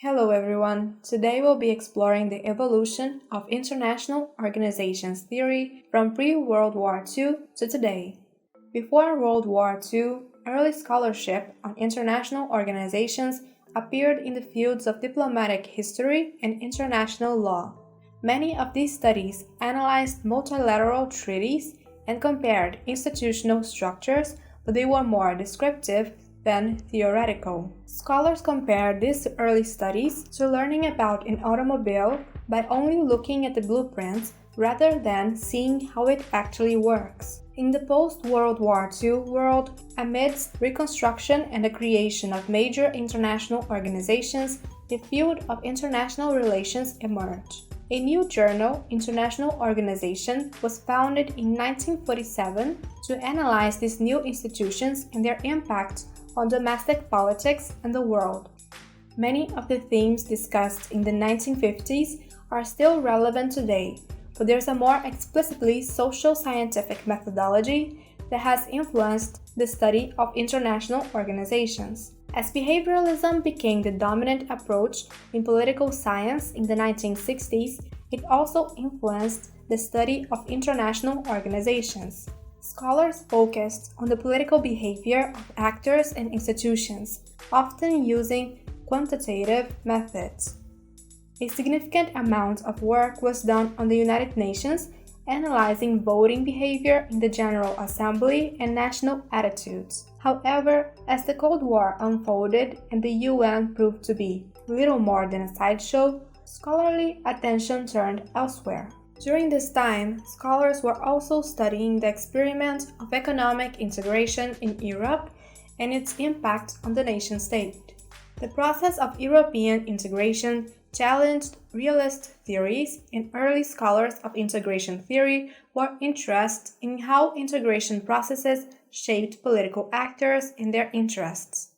Hello everyone. Today we'll be exploring the evolution of international organizations theory from pre-World War II to today. Before World War II, early scholarship on international organizations appeared in the fields of diplomatic history and international law. Many of these studies analyzed multilateral treaties and compared institutional structures, but they were more descriptive than theoretical. Scholars compare these early studies to learning about an automobile by only looking at the blueprints rather than seeing how it actually works. In the post-World War II world, amidst reconstruction and the creation of major international organizations, the field of international relations emerged. A new journal, International Organization, was founded in 1947 to analyze these new institutions and their impact on domestic politics and the world. Many of the themes discussed in the 1950s are still relevant today, but there's a more explicitly social scientific methodology that has influenced the study of international organizations. As behavioralism became the dominant approach in political science in the 1960s, it also influenced the study of international organizations. Scholars focused on the political behavior of actors and institutions, often using quantitative methods. A significant amount of work was done on the United Nations, analyzing voting behavior in the General Assembly and national attitudes. However, as the Cold War unfolded and the UN proved to be little more than a sideshow, scholarly attention turned elsewhere. During this time, scholars were also studying the experiment of economic integration in Europe and its impact on the nation-state. The process of European integration challenged realist theories, and early scholars of integration theory were interested in how integration processes shaped political actors and their interests.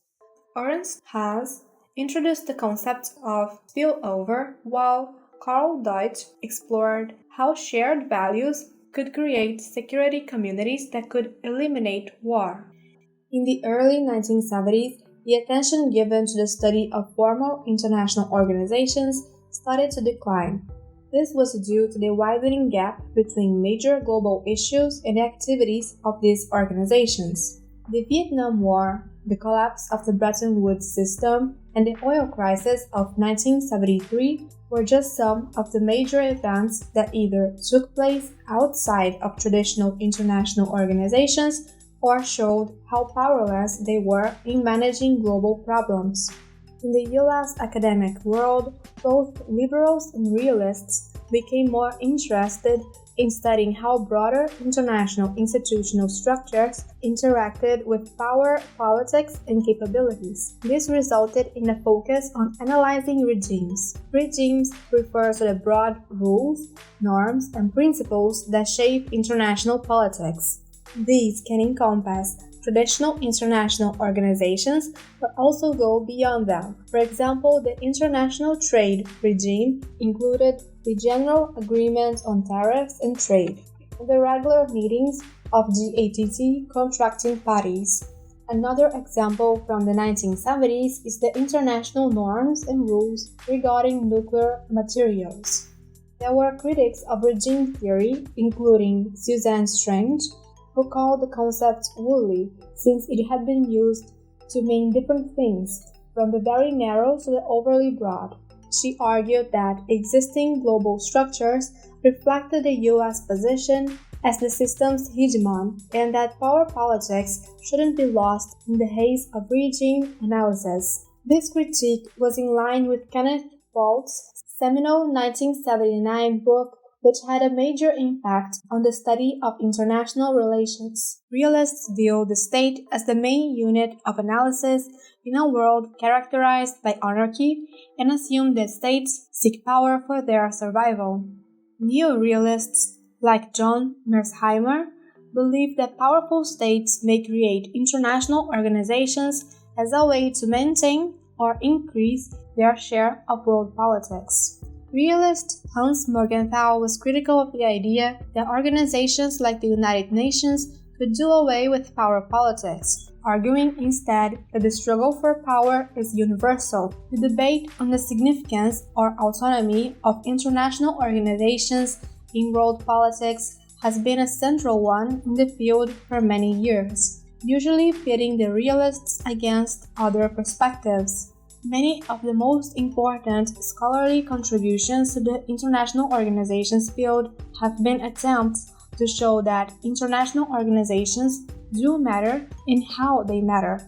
Ernst Haas introduced the concept of spillover, while Karl Deutsch explored how shared values could create security communities that could eliminate war. In the early 1970s, the attention given to the study of formal international organizations started to decline. This was due to the widening gap between major global issues and the activities of these organizations. The Vietnam War, the collapse of the Bretton Woods system, and the oil crisis of 1973 were just some of the major events that either took place outside of traditional international organizations or showed how powerless they were in managing global problems. In the US academic world, both liberals and realists became more interested in studying how broader international institutional structures interacted with power, politics, and capabilities. This resulted in a focus on analyzing regimes. Regimes refer to the broad rules, norms, and principles that shape international politics. These can encompass traditional international organizations, but also go beyond them. For example, the international trade regime included the General Agreement on Tariffs and Trade, and the regular meetings of GATT contracting parties. Another example from the 1970s is the international norms and rules regarding nuclear materials. There were critics of regime theory, including Suzanne Strange, who called the concept woolly since it had been used to mean different things, from the very narrow to the overly broad. She argued that existing global structures reflected the US position as the system's hegemon and that power politics shouldn't be lost in the haze of regime analysis. This critique was in line with Kenneth Waltz's seminal 1979 book, which had a major impact on the study of international relations. Realists view the state as the main unit of analysis in a world characterized by anarchy and assume that states seek power for their survival. Neo-realists, like John Mearsheimer, believe that powerful states may create international organizations as a way to maintain or increase their share of world politics. Realist Hans Morgenthau was critical of the idea that organizations like the United Nations could do away with power politics. arguing instead that the struggle for power is universal. The debate on the significance or autonomy of international organizations in world politics has been a central one in the field for many years, usually pitting the realists against other perspectives. Many of the most important scholarly contributions to the international organizations field have been attempts to show that international organizations do matter and how they matter.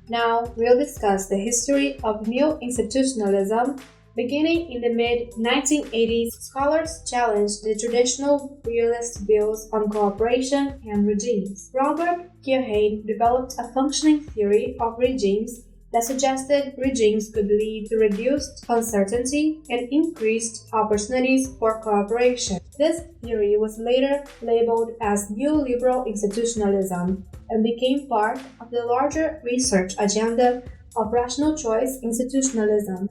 Now, we'll discuss the history of neo-institutionalism. Beginning in the mid-1980s, scholars challenged the traditional realist views on cooperation and regimes. Robert Keohane developed a functioning theory of regimes that suggested regimes could lead to reduced uncertainty and increased opportunities for cooperation. This theory was later labeled as neoliberal institutionalism and became part of the larger research agenda of rational choice institutionalism.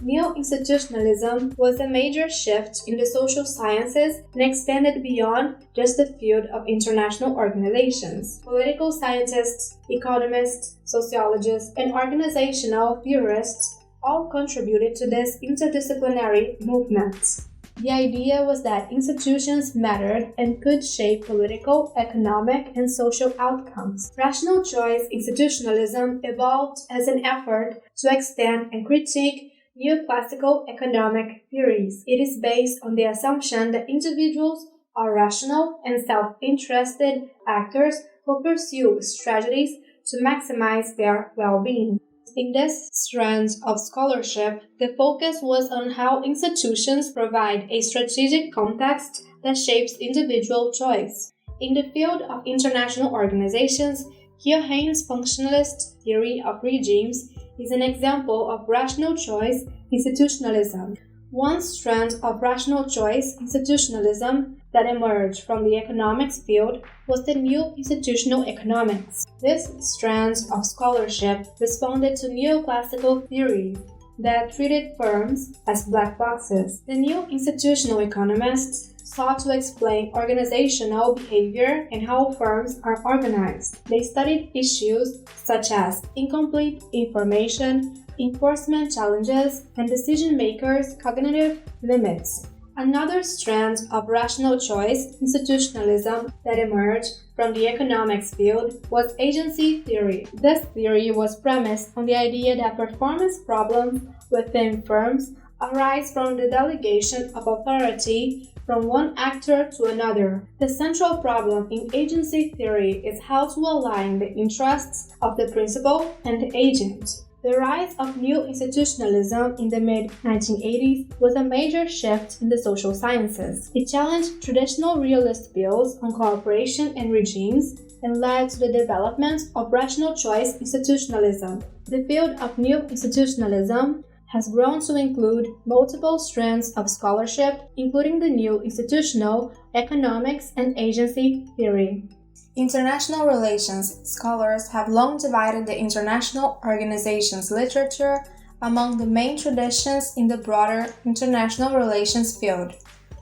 Neo-institutionalism was a major shift in the social sciences and extended beyond just the field of international organizations. Political scientists, economists, sociologists, and organizational theorists all contributed to this interdisciplinary movement. The idea was that institutions mattered and could shape political, economic, and social outcomes. Rational choice institutionalism evolved as an effort to extend and critique neoclassical economic theories. It is based on the assumption that individuals are rational and self-interested actors who pursue strategies to maximize their well-being. In this strand of scholarship, the focus was on how institutions provide a strategic context that shapes individual choice. In the field of international organizations, Keohane's functionalist theory of regimes is an example of rational choice institutionalism. One strand of rational choice institutionalism that emerged from the economics field was the new institutional economics. This strand of scholarship responded to neoclassical theories that treated firms as black boxes. The new institutional economists sought to explain organizational behavior and how firms are organized. They studied issues such as incomplete information, enforcement challenges, and decision-makers' cognitive limits. Another strand of rational choice institutionalism that emerged from the economics field was agency theory. This theory was premised on the idea that performance problems within firms arise from the delegation of authority from one actor to another. The central problem in agency theory is how to align the interests of the principal and the agent. The rise of new institutionalism in the mid-1980s was a major shift in the social sciences. It challenged traditional realist views on cooperation and regimes and led to the development of rational choice institutionalism. The field of new institutionalism has grown to include multiple strands of scholarship, including the new institutional, economics, and agency theory. International relations scholars have long divided the international organizations literature among the main traditions in the broader international relations field: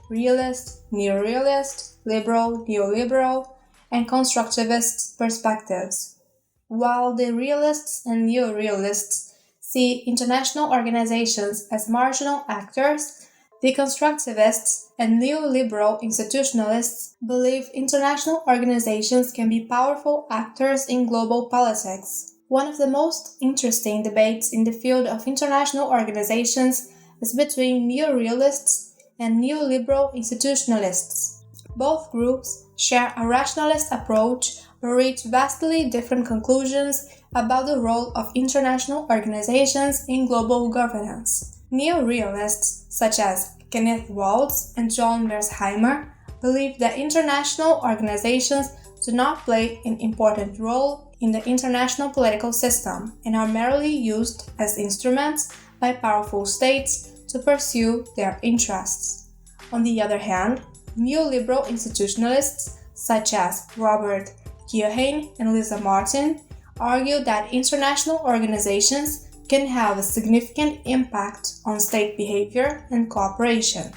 realist, neorealist, liberal, neoliberal, and constructivist perspectives. While the realists and neorealists see international organizations as marginal actors, the constructivists and neoliberal institutionalists believe international organizations can be powerful actors in global politics. One of the most interesting debates in the field of international organizations is between neorealists and neoliberal institutionalists. Both groups share a rationalist approach but reach vastly different conclusions about the role of international organizations in global governance. Neorealists, such as Kenneth Waltz and John Mearsheimer, believe that international organizations do not play an important role in the international political system and are merely used as instruments by powerful states to pursue their interests. On the other hand, neoliberal institutionalists, such as Robert Keohane and Lisa Martin, argue that international organizations can have a significant impact on state behavior and cooperation.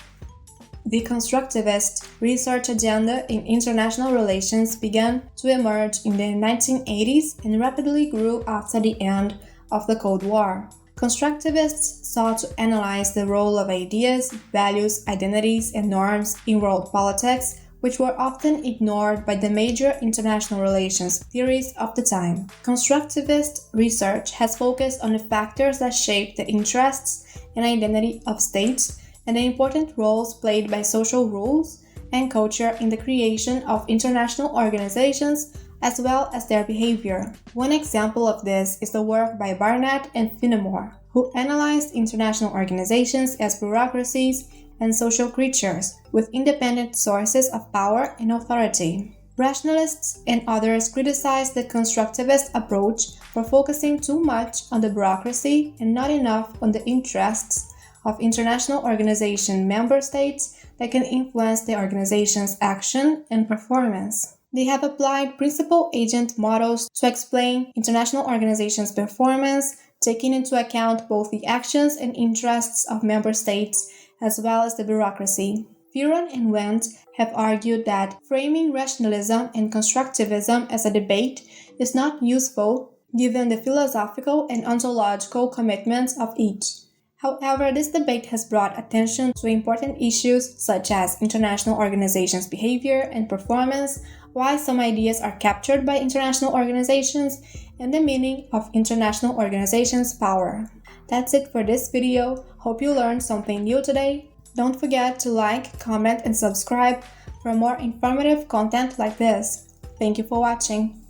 The constructivist research agenda in international relations began to emerge in the 1980s and rapidly grew after the end of the Cold War. Constructivists sought to analyze the role of ideas, values, identities, and norms in world politics, which were often ignored by the major international relations theories of the time. Constructivist research has focused on the factors that shape the interests and identity of states and the important roles played by social rules and culture in the creation of international organizations as well as their behavior. One example of this is the work by Barnett and Finnemore, who analyzed international organizations as bureaucracies and social creatures with independent sources of power and authority. Rationalists and others criticized the constructivist approach for focusing too much on the bureaucracy and not enough on the interests of international organization member states that can influence the organization's action and performance. They have applied principal-agent models to explain international organizations' performance, taking into account both the actions and interests of member states as well as the bureaucracy. Fearon and Wendt have argued that framing rationalism and constructivism as a debate is not useful given the philosophical and ontological commitments of each. However, this debate has brought attention to important issues such as international organizations' behavior and performance, why some ideas are captured by international organizations, and the meaning of international organizations' power. That's it for this video. Hope you learned something new today. Don't forget to like, comment, and subscribe for more informative content like this. Thank you for watching.